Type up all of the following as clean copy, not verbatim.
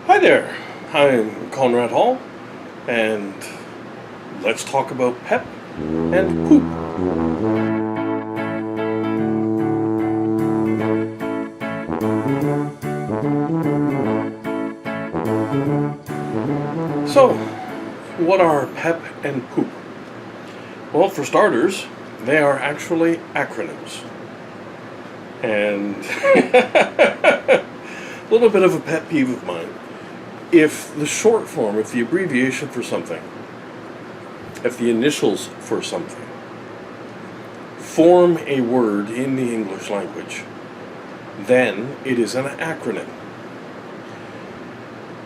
Hi there, I'm Conrad Hall, and let's talk about PEP and POOP. So, what are PEP and POOP? Well, for starters, they are actually acronyms. And a little bit of a pet peeve of mine. If the short form, if the abbreviation for something, if the initials for something form a word in the English language, then it is an acronym.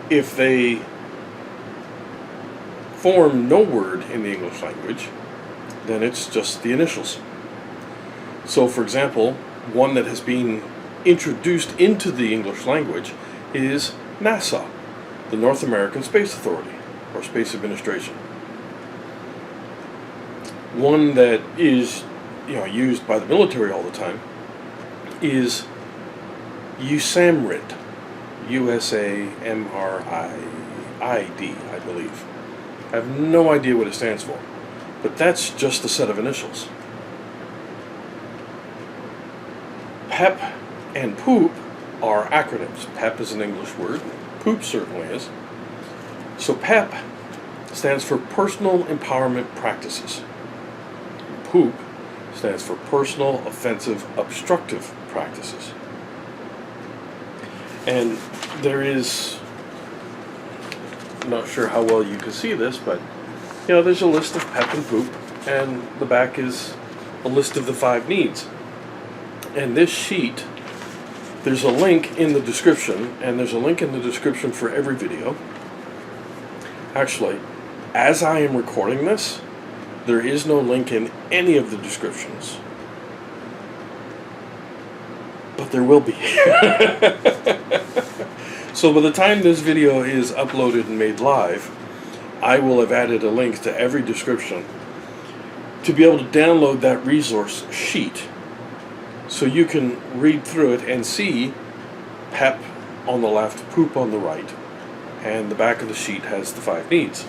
If they form no word in the English language, then it's just the initials. So, for example, one that has been introduced into the English language is NASA, the North American Space Authority, or Space Administration. One that is, used by the military all the time is USAMRIID, USAMRIID, I believe. I have no idea what it stands for, but that's just a set of initials. PEP and POOP are acronyms. PEP is an English word. POOP certainly is. So PEP stands for Personal Empowerment Practices. POOP stands for Personal Offensive Obstructive Practices. And there is, I'm not sure how well you can see this, but there's a list of PEP and POOP, and the back is a list of the 5 needs. And this sheet, there's a link in the description, and there's a link in the description for every video. Actually, as I am recording this, there is no link in any of the descriptions. But there will be. So by the time this video is uploaded and made live, I will have added a link to every description to be able to download that resource sheet, so you can read through it and see PEP on the left, POOP on the right, and the back of the sheet has the 5 needs.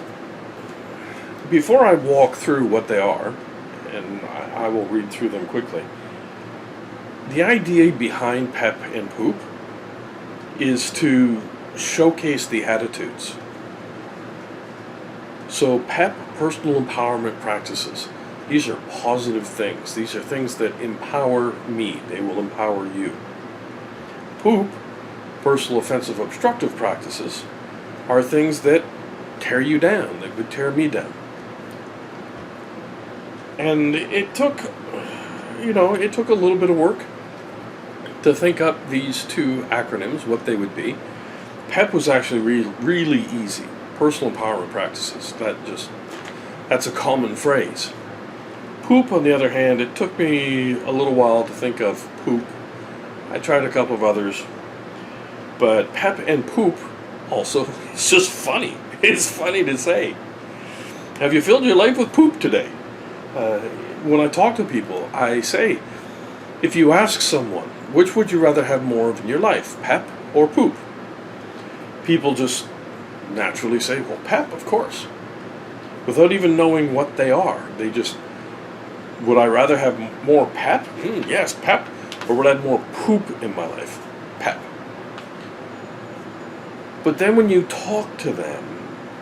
Before I walk through what they are, and I will read through them quickly, the idea behind PEP and POOP is to showcase the attitudes. So PEP, Personal Empowerment Practices, these are positive things. These are things that empower me. They will empower you. POOP, Personal Offensive Obstructive Practices, are things that tear you down, that would tear me down. And it took a little bit of work to think up these 2 acronyms, what they would be. PEP was actually really easy. Personal Empowerment Practices, that's a common phrase. POOP, on the other hand, it took me a little while to think of POOP. I tried a couple of others, but PEP and POOP also, it's just funny. It's funny to say. Have you filled your life with poop today? When I talk to people, I say, if you ask someone, which would you rather have more of in your life, PEP or POOP? People just naturally say, well, PEP, of course. Without even knowing what they are. They just, would I rather have more PEP? Yes, PEP. Or would I have more poop in my life? PEP. But then when you talk to them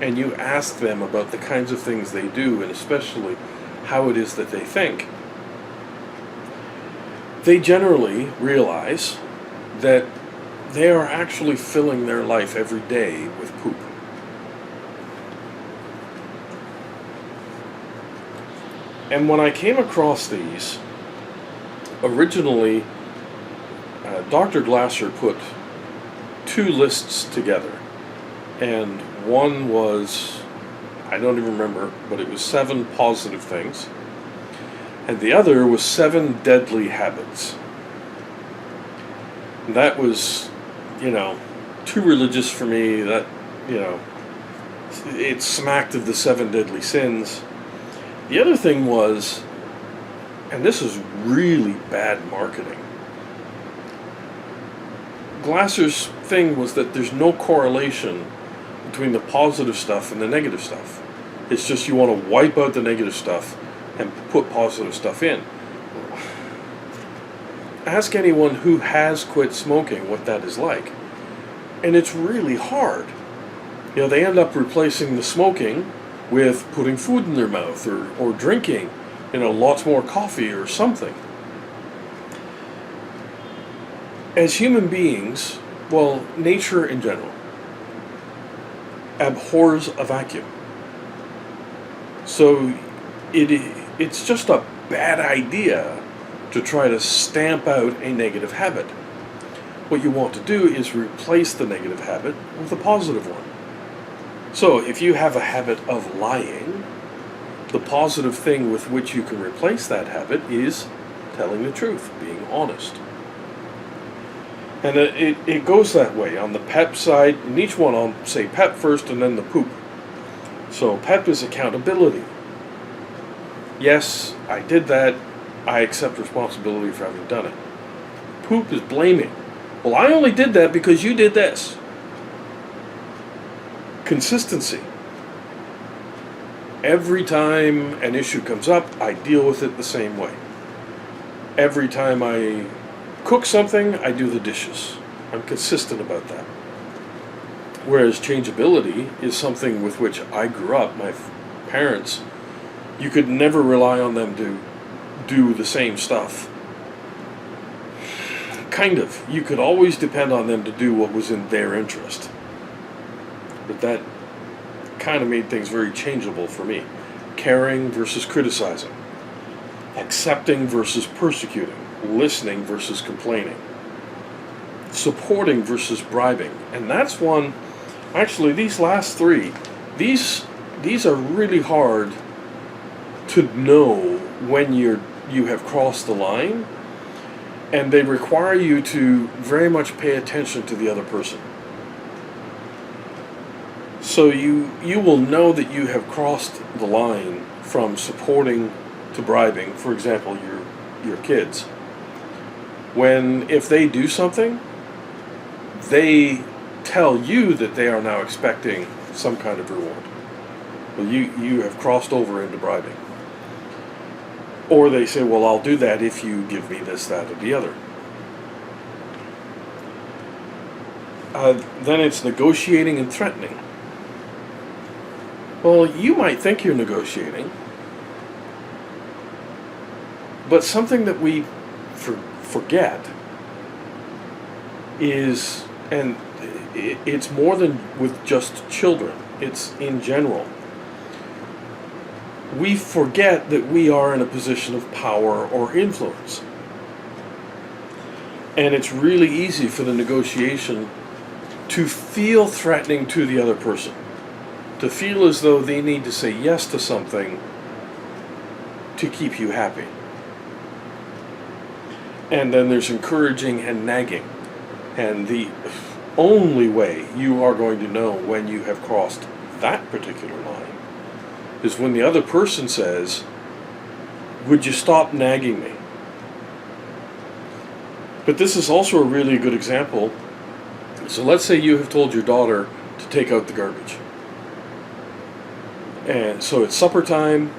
and you ask them about the kinds of things they do, and especially how it is that they think, they generally realize that they are actually filling their life every day with poop. And when I came across these, originally, Dr. Glasser put 2 lists together. And one was, I don't even remember, but it was 7 positive things. And the other was 7 deadly habits. And that was, too religious for me. That, it smacked of the 7 deadly sins. The other thing was, and this is really bad marketing, Glasser's thing was that there's no correlation between the positive stuff and the negative stuff. It's just you want to wipe out the negative stuff and put positive stuff in. Ask anyone who has quit smoking what that is like. And it's really hard. You know, they end up replacing the smoking with putting food in their mouth or drinking, lots more coffee or something. As human beings, well, nature in general abhors a vacuum. So it's just a bad idea to try to stamp out a negative habit. What you want to do is replace the negative habit with a positive one. So if you have a habit of lying, the positive thing with which you can replace that habit is telling the truth, being honest. And it goes that way. On the PEP side, in each one I'll say PEP first and then the POOP. So PEP is accountability. Yes, I did that. I accept responsibility for having done it. POOP is blaming. Well, I only did that because you did this. Consistency. Every time an issue comes up, I deal with it the same way. Every time I cook something, I do the dishes. I'm consistent about that. Whereas changeability is something with which I grew up. My parents, you could never rely on them to do the same stuff. Kind of. You could always depend on them to do what was in their interest. But that kind of made things very changeable for me. Caring versus criticizing. Accepting versus persecuting. Listening versus complaining. Supporting versus bribing. And that's one, actually these last three, these are really hard to know when you have crossed the line, and they require you to very much pay attention to the other person. So you will know that you have crossed the line from supporting to bribing, for example, your kids. If they do something, they tell you that they are now expecting some kind of reward. Well, you have crossed over into bribing. Or they say, well, I'll do that if you give me this, that, or the other. Then it's negotiating and threatening. Well, you might think you're negotiating, but something that we forget is, and it's more than with just children, it's in general. We forget that we are in a position of power or influence. And it's really easy for the negotiation to feel threatening to the other person. To feel as though they need to say yes to something to keep you happy. And then there's encouraging and nagging. And the only way you are going to know when you have crossed that particular line is when the other person says, would you stop nagging me? But this is also a really good example. So let's say you have told your daughter to take out the garbage. And so it's supper time.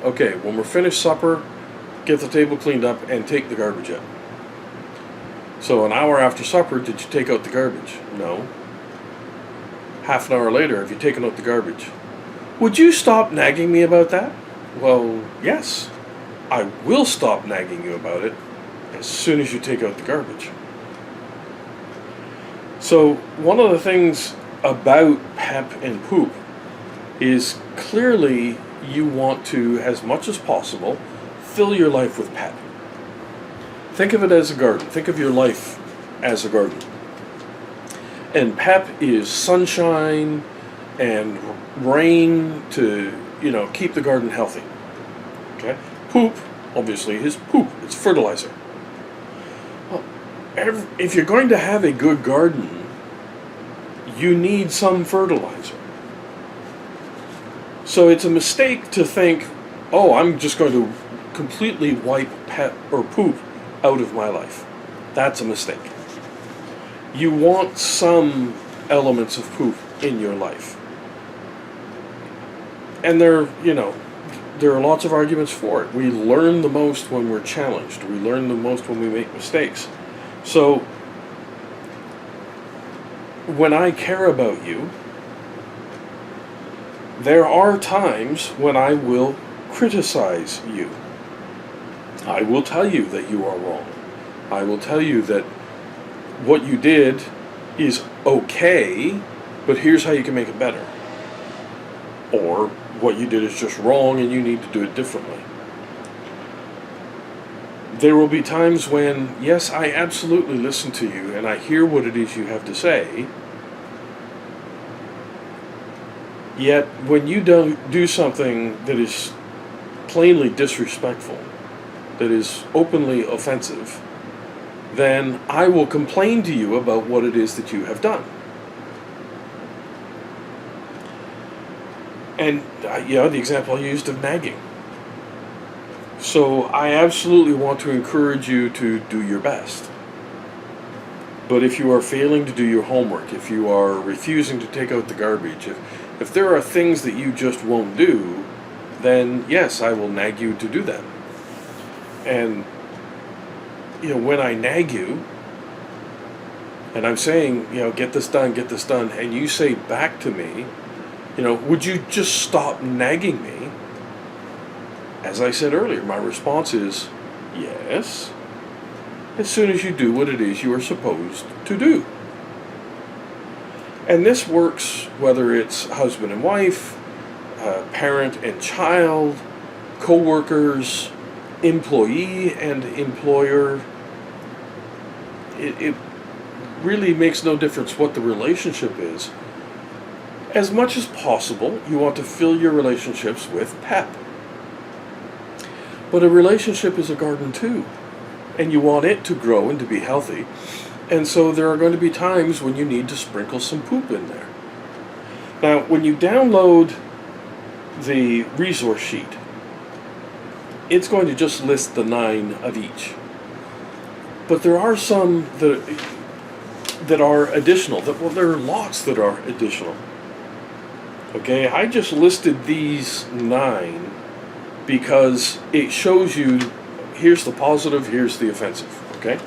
Okay, when we're finished supper, get the table cleaned up and take the garbage out. So an hour after supper, did you take out the garbage? No. Half an hour later, have you taken out the garbage? Would you stop nagging me about that? Well, yes. I will stop nagging you about it as soon as you take out the garbage. So one of the things about PEP and POOP is clearly you want to, as much as possible, fill your life with PEP. Think of it as a garden. Think of your life as a garden. And PEP is sunshine and rain to, keep the garden healthy. Okay? POOP, obviously, is poop. It's fertilizer. Well, if you're going to have a good garden, you need some fertilizer. So it's a mistake to think, oh, I'm just going to completely wipe PEP or POOP out of my life. That's a mistake. You want some elements of poop in your life. And there are lots of arguments for it. We learn the most when we're challenged. We learn the most when we make mistakes. So, when I care about you, there are times when I will criticize you. I will tell you that you are wrong. I will tell you that what you did is okay, but here's how you can make it better. Or what you did is just wrong and you need to do it differently. There will be times when, yes, I absolutely listen to you and I hear what it is you have to say, yet when you don't do something that is plainly disrespectful, that is openly offensive, then I will complain to you about what it is that you have done. And, the example I used of nagging. So I absolutely want to encourage you to do your best. But if you are failing to do your homework, if you are refusing to take out the garbage, if there are things that you just won't do, then yes, I will nag you to do them. And, when I nag you, and I'm saying, get this done, and you say back to me, would you just stop nagging me? As I said earlier, my response is, yes, as soon as you do what it is you are supposed to do. And this works whether it's husband and wife, parent and child, co-workers, employee and employer. It really makes no difference what the relationship is. As much as possible, you want to fill your relationships with PEP. But a relationship is a garden too, and you want it to grow and to be healthy. And so there are going to be times when you need to sprinkle some poop in there. Now, when you download the resource sheet, it's going to just list the 9 of each. But there are some that are additional. There are lots that are additional. Okay, I just listed these 9 because it shows you, here's the positive, here's the offensive, okay?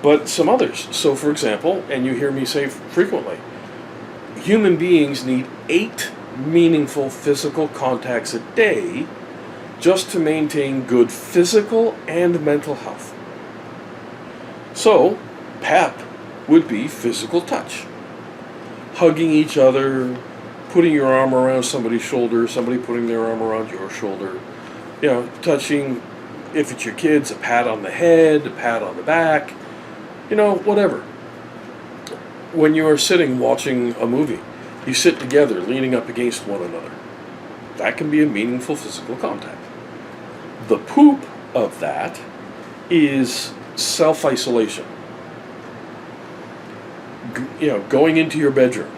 But some others. So for example, and you hear me say frequently, human beings need 8 meaningful physical contacts a day just to maintain good physical and mental health. So, PEP would be physical touch. Hugging each other, putting your arm around somebody's shoulder, somebody putting their arm around your shoulder, touching, if it's your kids, a pat on the head, a pat on the back, whatever. When you are sitting watching a movie, you sit together, leaning up against one another. That can be a meaningful physical contact. The poop of that is self-isolation. Going into your bedroom,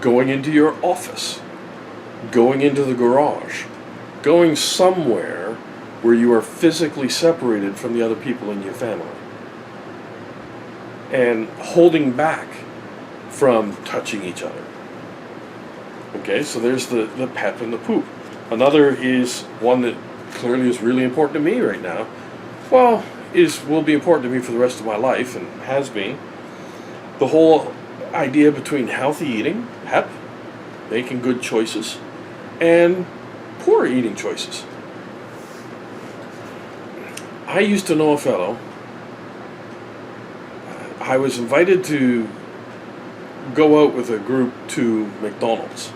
going into your office, going into the garage, going somewhere where you are physically separated from the other people in your family, and holding back from touching each other. Okay, so there's the PEP and the poop. Another is one that clearly is really important to me right now. Well, will be important to me for the rest of my life, and has been. The whole idea between healthy eating, PEP, making good choices, and poor eating choices. I used to know a fellow. I was invited to go out with a group to McDonald's,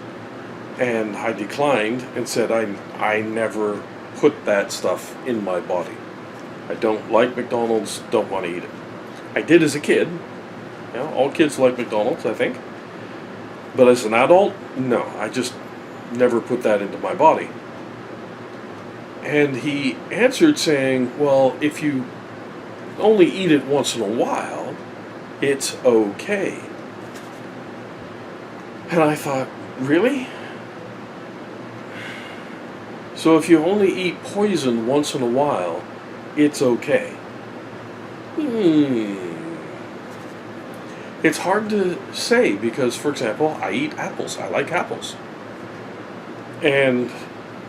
and I declined and said I never put that stuff in my body. I don't like McDonald's, don't want to eat it. I did as a kid. All kids like McDonald's, I think. But as an adult, no, I just never put that into my body. And he answered saying, well, if you only eat it once in a while, it's okay. And I thought, really? So if you only eat poison once in a while, it's okay. It's hard to say because, for example, I eat apples. I like apples. And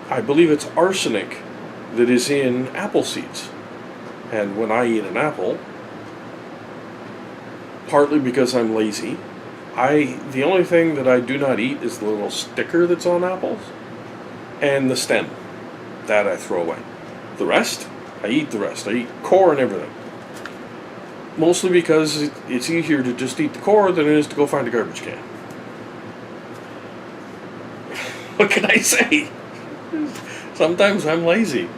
I believe it's arsenic that is in apple seeds. And when I eat an apple, partly because I'm lazy, the only thing that I do not eat is the little sticker that's on apples and the stem. That I throw away. The rest, I eat the rest. I eat core and everything. Mostly because it's easier to just eat the core than it is to go find a garbage can. What can I say? Sometimes I'm lazy.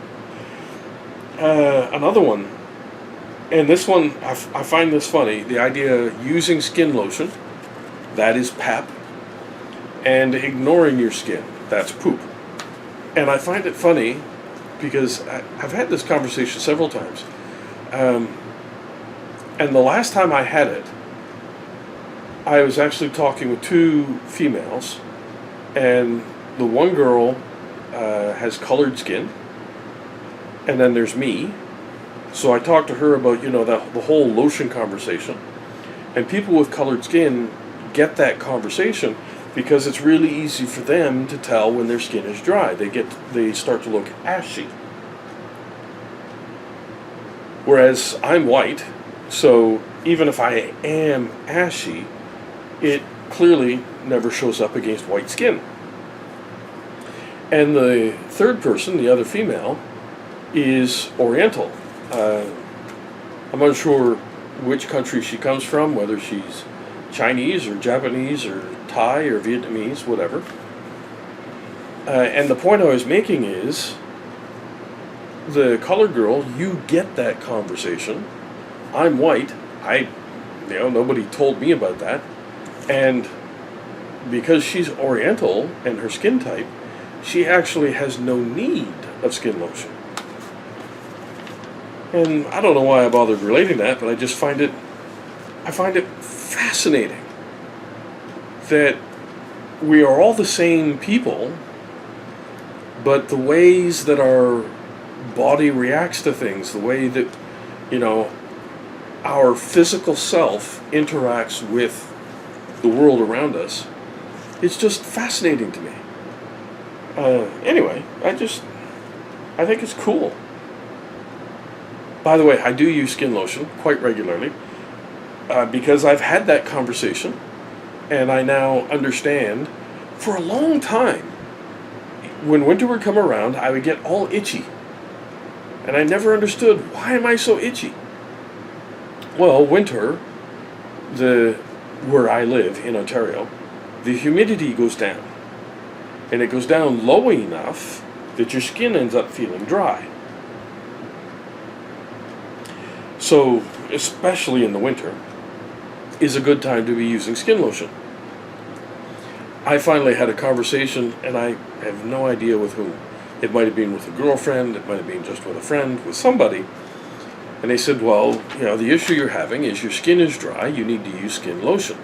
Another one, and this one, I find this funny, the idea of using skin lotion, that is PEP, and ignoring your skin, that's poop. And I find it funny because I've had this conversation several times. And the last time I had it, I was actually talking with two females, and the one girl has colored skin, and then there's me. So I talked to her about, the whole lotion conversation. And people with colored skin get that conversation because it's really easy for them to tell when their skin is dry. They start to look ashy. Whereas I'm white, so even if I am ashy, it clearly never shows up against white skin. And the third person, the other female, is Oriental. I'm unsure which country she comes from, whether she's Chinese or Japanese or Thai or Vietnamese, whatever. And the point I was making is, the colored girl, you get that conversation. I'm white. Nobody told me about that. And because she's Oriental and her skin type, she actually has no need of skin lotion. And I don't know why I bothered relating that, but I just find it fascinating that we are all the same people, but the ways that our body reacts to things, the way that, our physical self interacts with the world around us, it's just fascinating to me. Anyway, I think it's cool. By the way, I do use skin lotion quite regularly because I've had that conversation, and I now understand. For a long time, when winter would come around, I would get all itchy. And I never understood, why am I so itchy? Well, winter, where I live in Ontario, the humidity goes down. And it goes down low enough that your skin ends up feeling dry. So, especially in the winter, is a good time to be using skin lotion. I finally had a conversation, and I have no idea with whom. It might have been with a girlfriend, it might have been just with a friend, with somebody. And they said, well, the issue you're having is your skin is dry, you need to use skin lotion.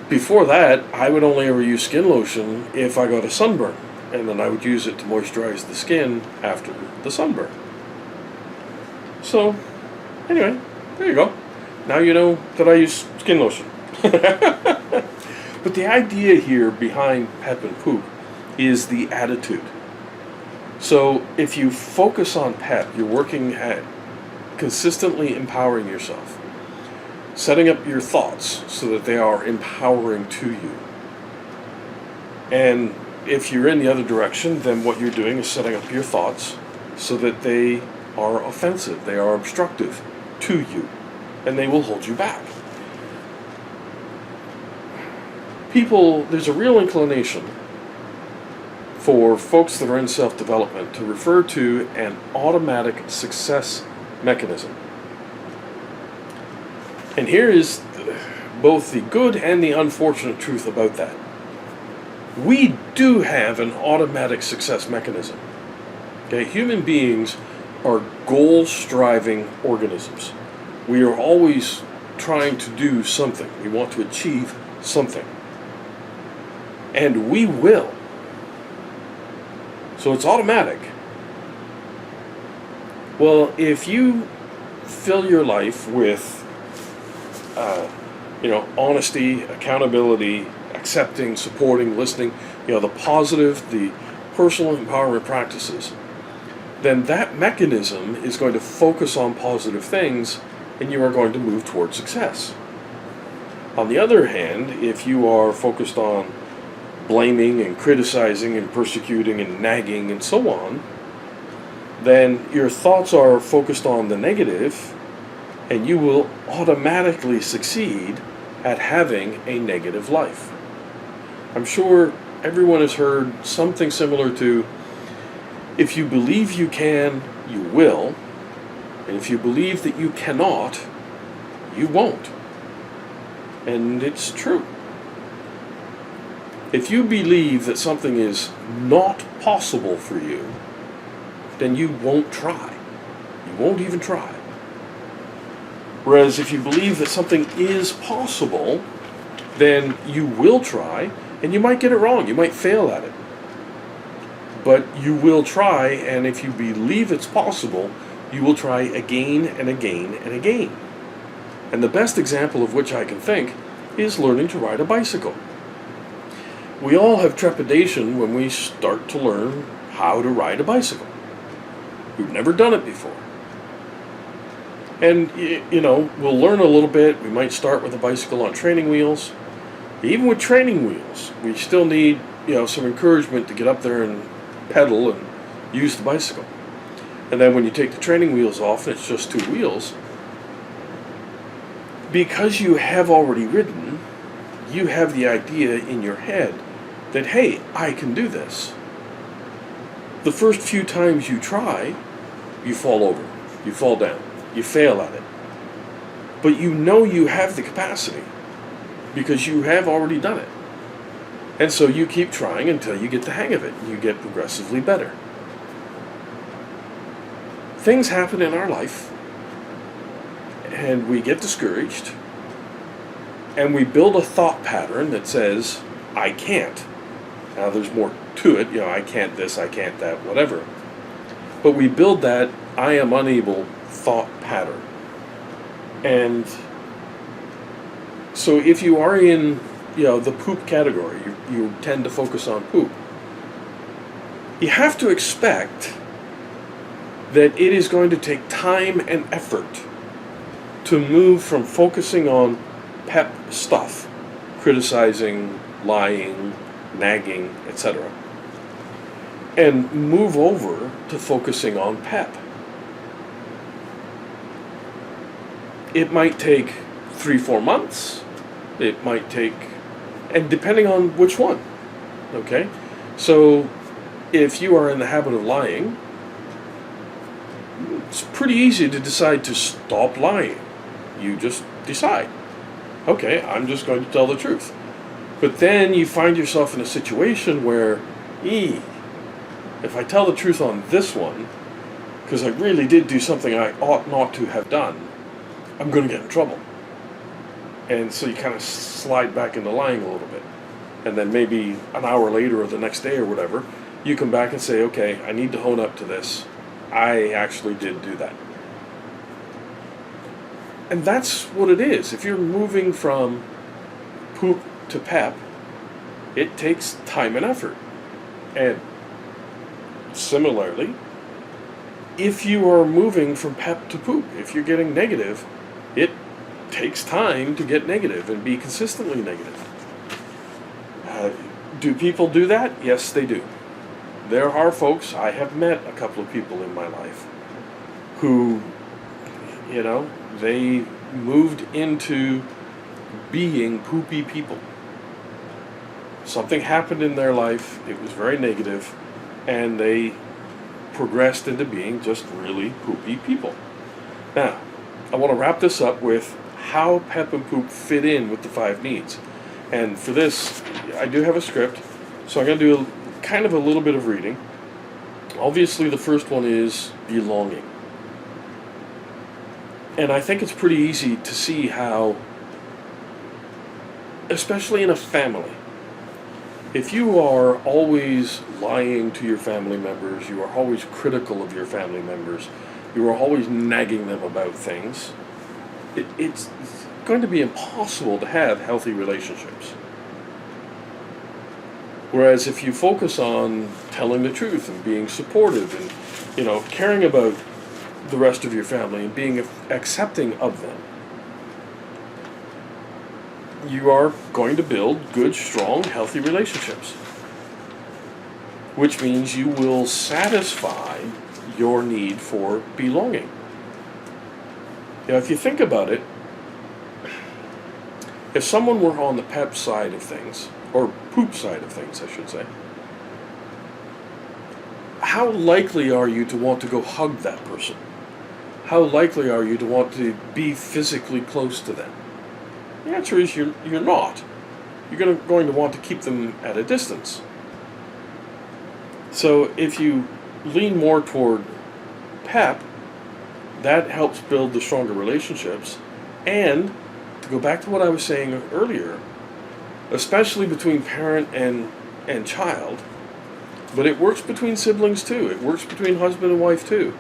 Before that, I would only ever use skin lotion if I got a sunburn, and then I would use it to moisturize the skin after the sunburn. So, anyway, there you go. Now you know that I use skin lotion. But the idea here behind PEP and POOP is the attitude. So if you focus on PEP, you're working at consistently empowering yourself, setting up your thoughts so that they are empowering to you. And if you're in the other direction, then what you're doing is setting up your thoughts so that they are offensive, they are obstructive to you, and they will hold you back. There's a real inclination for folks that are in self-development to refer to an automatic success mechanism. And here is both the good and the unfortunate truth about that. We do have an automatic success mechanism. Okay, human beings are goal-striving organisms. We are always trying to do something. We want to achieve something. And we will. So it's automatic. Well, if you fill your life with honesty, accountability, accepting, supporting, listening, the positive, the personal empowerment practices, then that mechanism is going to focus on positive things and you are going to move towards success. On the other hand, if you are focused on blaming and criticizing and persecuting and nagging and so on, then your thoughts are focused on the negative and you will automatically succeed at having a negative life. I'm sure everyone has heard something similar to, if you believe you can, you will, and if you believe that you cannot, you won't. And it's true. If you believe that something is not possible for you, then you won't try. You won't even try. Whereas if you believe that something is possible, then you will try, and you might get it wrong. You might fail at it. But you will try, and if you believe it's possible, you will try again and again and again. And the best example of which I can think is learning to ride a bicycle. We all have trepidation when we start to learn how to ride a bicycle. We've never done it before. And, we'll learn a little bit. We might start with a bicycle on training wheels. Even with training wheels, we still need, some encouragement to get up there and pedal and use the bicycle. And then when you take the training wheels off and it's just two wheels, because you have already ridden, you have the idea in your head that, hey, I can do this. The first few times you try, you fall over, you fall down, you fail at it. But you have the capacity because you have already done it. And so you keep trying until you get the hang of it. You get progressively better. Things happen in our life, and we get discouraged, and we build a thought pattern that says, I can't. Now there's more to it, I can't this, I can't that, whatever. But we build that I am unable thought pattern. And so if you are in the poop category, you tend to focus on poop, you have to expect that it is going to take time and effort to move from focusing on PEP stuff, criticizing, lying, nagging, etc., and move over to focusing on PEP. It might take 3-4 months. It might take, and depending on which one, okay? So if you are in the habit of lying, it's pretty easy to decide to stop lying. You just decide, okay, I'm just going to tell the truth. But then you find yourself in a situation where, if I tell the truth on this one, because I really did do something I ought not to have done, I'm going to get in trouble. And so you kind of slide back into lying a little bit. And then maybe an hour later or the next day or whatever, you come back and say, okay, I need to hone up to this. I actually did do that. And that's what it is. If you're moving from poop to PEP, it takes time and effort. And similarly, if you are moving from PEP to poop, if you're getting negative, it takes time to get negative and be consistently negative. Do people do that? Yes, they do. There are folks, I have met a couple of people in my life who, they moved into being poopy people. Something happened in their life, it was very negative, and they progressed into being just really poopy people. Now, I want to wrap this up with how PEP and POOP fit in with the 5 needs. And for this, I do have a script, so I'm going to do kind of a little bit of reading. Obviously, the first one is belonging. And I think it's pretty easy to see how, especially in a family, if you are always lying to your family members, you are always critical of your family members, you are always nagging them about things, going to be impossible to have healthy relationships. Whereas if you focus on telling the truth and being supportive and, caring about the rest of your family and being accepting of them, you are going to build good, strong, healthy relationships. Which means you will satisfy your need for belonging. If you think about it, if someone were on the PEP side of things, or POOP side of things, I should say, how likely are you to want to go hug that person? How likely are you to want to be physically close to them? The answer is you're not. You're going to want to keep them at a distance. So if you lean more toward PEP, that helps build the stronger relationships. And to go back to what I was saying earlier, especially between parent and child, but it works between siblings too. It works between husband and wife too.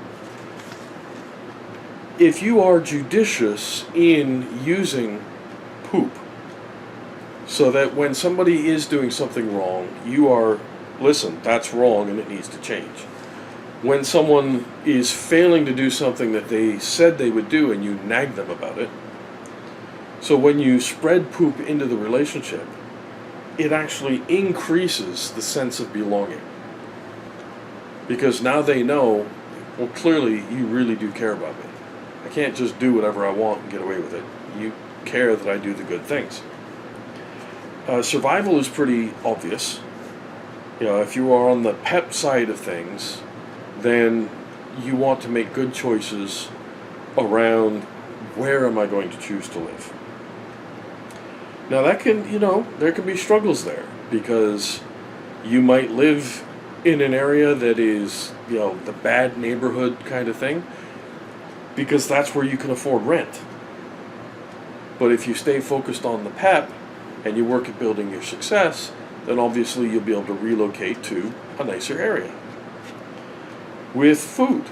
If you are judicious in using POOP, so that when somebody is doing something wrong, you are, listen, that's wrong and it needs to change. When someone is failing to do something that they said they would do and you nag them about it, so when you spread POOP into the relationship, it actually increases the sense of belonging. Because now they know, well, clearly you really do care about me. I can't just do whatever I want and get away with it. You care that I do the good things. Survival is pretty obvious. If you are on the PEP side of things, then you want to make good choices around where am I going to choose to live. Now that can, there can be struggles there because you might live in an area that is, the bad neighborhood kind of thing because that's where you can afford rent. But if you stay focused on the PEP and you work at building your success, then obviously you'll be able to relocate to a nicer area. With food,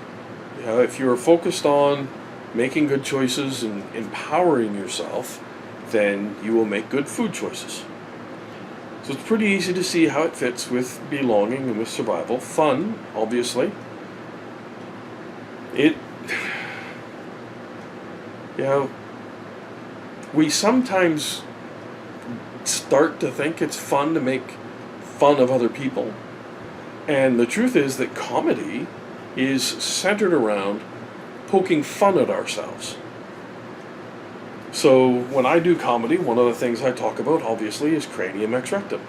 if you're focused on making good choices and empowering yourself, then you will make good food choices. So it's pretty easy to see how it fits with belonging and with survival. Fun, obviously. We sometimes start to think it's fun to make fun of other people. And the truth is that comedy is centered around poking fun at ourselves. So when I do comedy, one of the things I talk about, obviously, is Cranium Ex Rectum.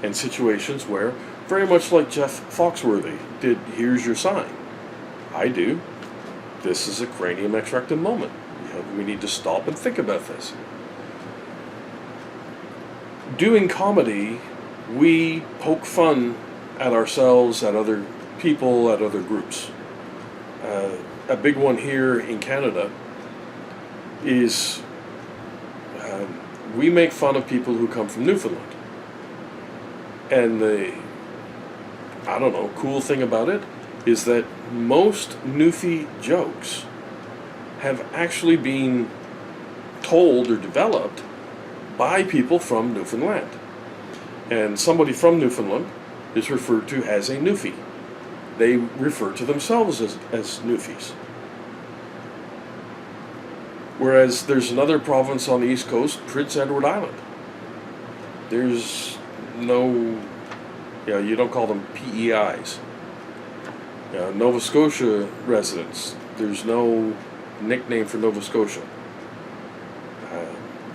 And situations where, very much like Jeff Foxworthy did Here's Your Sign, I do, this is a Cranium Ex Rectum moment. We need to stop and think about this. Doing comedy, we poke fun at ourselves, at other people, at other groups. A big one here in Canada is we make fun of people who come from Newfoundland. And the, cool thing about it is that most Newfie jokes have actually been told or developed by people from Newfoundland. And somebody from Newfoundland is referred to as a Newfie. They refer to themselves as Newfies. Whereas there's another province on the East Coast, Prince Edward Island. There's no, you don't call them PEIs. Nova Scotia residents, there's no nickname for Nova Scotia.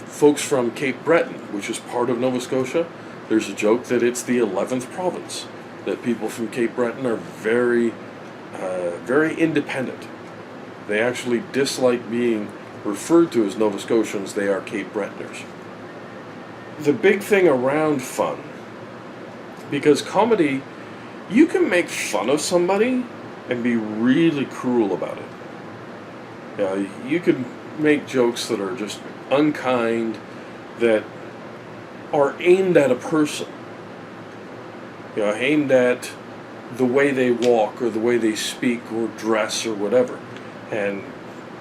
Folks from Cape Breton, which is part of Nova Scotia, there's a joke that it's the 11th province, that people from Cape Breton are very, very independent. They actually dislike being referred to as Nova Scotians. They are Cape Bretoners. The big thing around fun, because comedy, you can make fun of somebody and be really cruel about it. You can make jokes that are just unkind, that are aimed at a person. Aimed at the way they walk or the way they speak or dress or whatever. And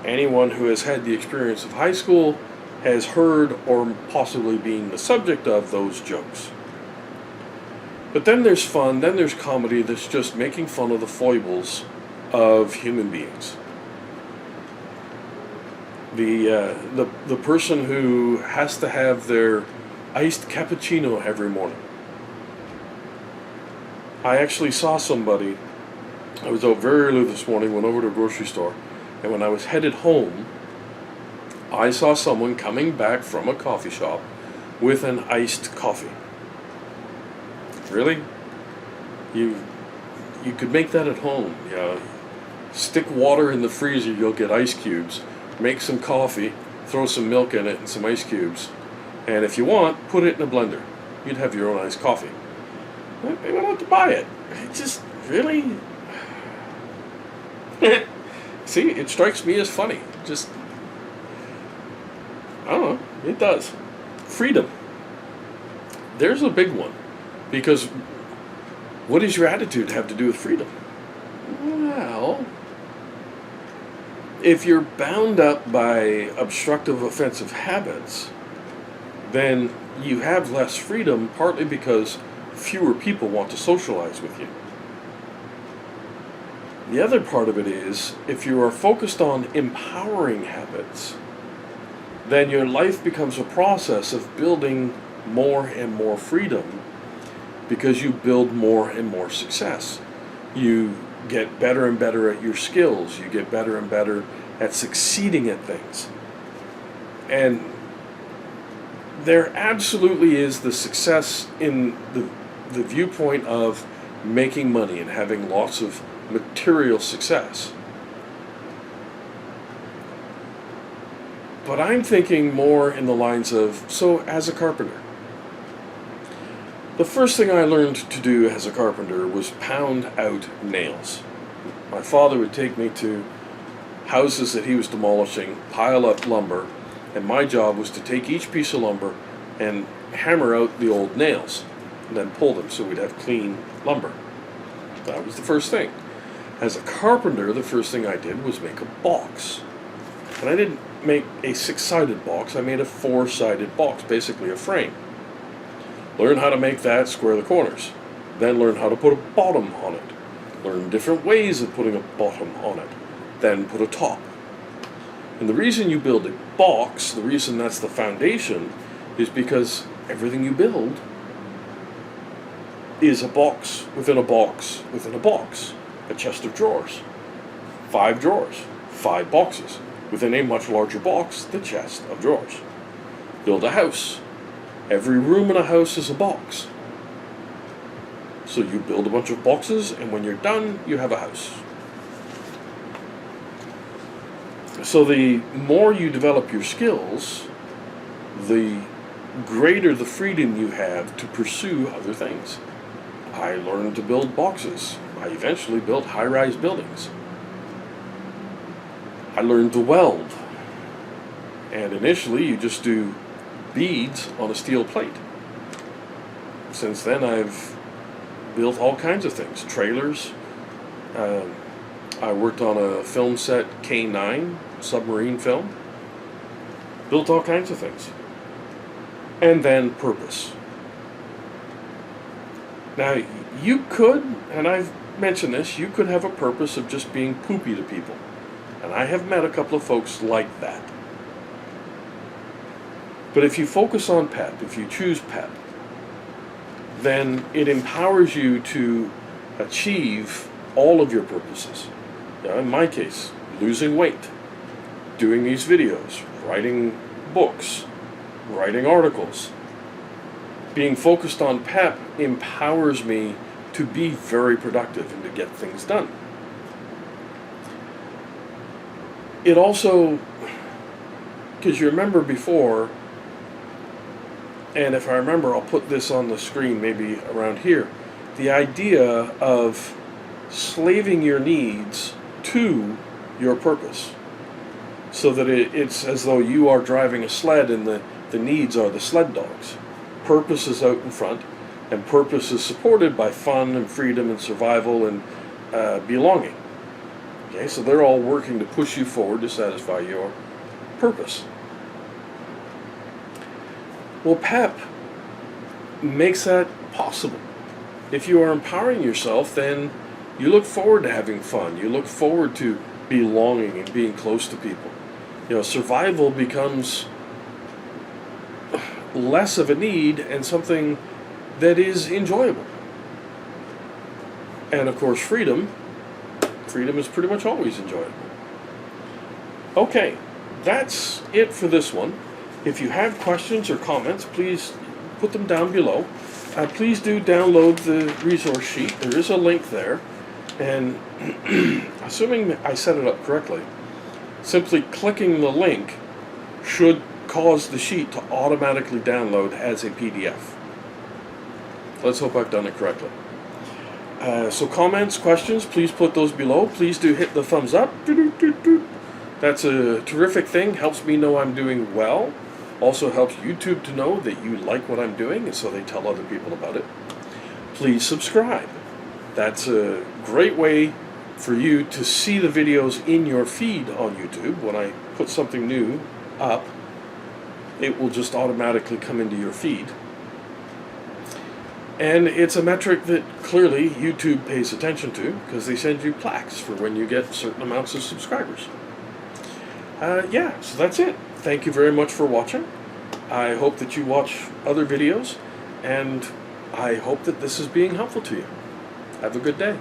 anyone who has had the experience of high school has heard or possibly been the subject of those jokes. But then there's fun, then there's comedy that's just making fun of the foibles of human beings. The person who has to have their iced cappuccino every morning. I actually saw somebody, I was out very early this morning, went over to a grocery store, and when I was headed home, I saw someone coming back from a coffee shop with an iced coffee. Really? You could make that at home. Yeah. Stick water in the freezer, you'll get ice cubes. Make some coffee, throw some milk in it and some ice cubes. And if you want, put it in a blender. You'd have your own iced coffee. They don't have to buy it. It just, really? See, it strikes me as funny. Just, I don't know, it does. Freedom. There's a big one. Because what does your attitude have to do with freedom? Well, if you're bound up by obstructive offensive habits, then you have less freedom, partly because fewer people want to socialize with you. The other part of it is, if you are focused on empowering habits, then your life becomes a process of building more and more freedom, because you build more and more success. You get better and better at your skills. You get better and better at succeeding at things. And there absolutely is the success in the viewpoint of making money and having lots of material success. But I'm thinking more in the lines of, so as a carpenter, the first thing I learned to do as a carpenter was pound out nails. My father would take me to houses that he was demolishing, pile up lumber, and my job was to take each piece of lumber and hammer out the old nails, and then pull them so we'd have clean lumber. That was the first thing. As a carpenter, the first thing I did was make a box. And I didn't make a 6-sided box, I made a 4-sided box, basically a frame. Learn how to make that, square the corners. Then learn how to put a bottom on it. Learn different ways of putting a bottom on it. Then put a top. And the reason you build a box, the reason that's the foundation, is because everything you build is a box within a box within a box. A chest of drawers. 5 drawers. 5 boxes. Within a much larger box, the chest of drawers. Build a house. Every room in a house is a box. So you build a bunch of boxes, and when you're done, you have a house. So the more you develop your skills, the greater the freedom you have to pursue other things. I learned to build boxes. I eventually built high-rise buildings. I learned to weld. And initially, you just do beads on a steel plate. Since then, I've built all kinds of things. Trailers. I worked on a film set, K9, submarine film. Built all kinds of things. And then purpose. Now, you could, and I've mentioned this, you could have a purpose of just being poopy to people. And I have met a couple of folks like that. But if you focus on PEP, if you choose PEP, then it empowers you to achieve all of your purposes. Now, in my case, losing weight, doing these videos, writing books, writing articles. Being focused on PEP empowers me to be very productive and to get things done. It also, because you remember before, and if I remember, I'll put this on the screen maybe around here, the idea of slaving your needs to your purpose. So that it's as though you are driving a sled and the needs are the sled dogs. Purpose is out in front, and purpose is supported by fun and freedom and survival and belonging. Okay, so they're all working to push you forward to satisfy your purpose. Well, PEP makes that possible. If you are empowering yourself, then you look forward to having fun. You look forward to belonging and being close to people. Survival becomes less of a need and something that is enjoyable. And of course, freedom is pretty much always enjoyable. Okay, that's it for this one. If you have questions or comments, please put them down below. Please do download the resource sheet. There is a link there. And assuming I set it up correctly, simply clicking the link should cause the sheet to automatically download as a PDF. Let's hope I've done it correctly. So comments, questions, please put those below. Please do hit the thumbs up. That's a terrific thing. Helps me know I'm doing well. Also helps YouTube to know that you like what I'm doing, and so they tell other people about it. Please subscribe. That's a great way for you to see the videos in your feed on YouTube. When I put something new up, it will just automatically come into your feed. And it's a metric that clearly YouTube pays attention to, because they send you plaques for when you get certain amounts of subscribers. Yeah, so that's it. Thank you very much for watching. I hope that you watch other videos, and I hope that this is being helpful to you. Have a good day.